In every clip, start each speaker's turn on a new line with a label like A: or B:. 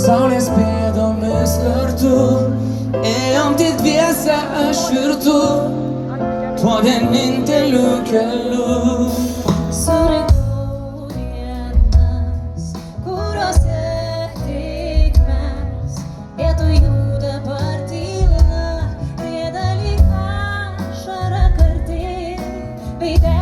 A: Saulės pėdomis kartu ėjom tik dviese aš ir tu, tuo vieninteliu keliu.
B: Surinkau dienas, kuriuose tik mes, vietoj jų dabar tyla, rėda lyg ašara karti veide.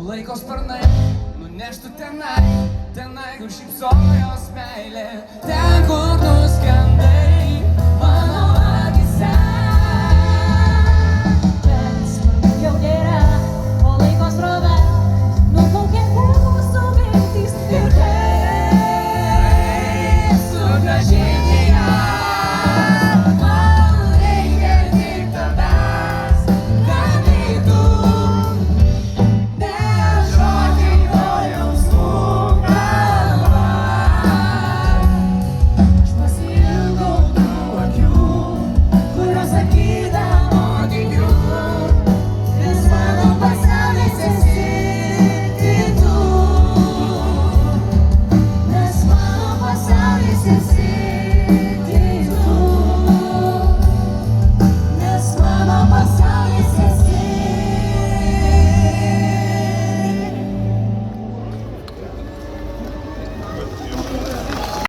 A: Laiko sparnai nuneštų tenai, kur šypsojos meilė, ten kur nuskendai mano akyse.
B: Bet svarbu jau nėra, o laiko srove nuplaukė mūsų viltys ir kaip sugrąžinti ją. Man reikia tik tavęs, kad eitų.
C: This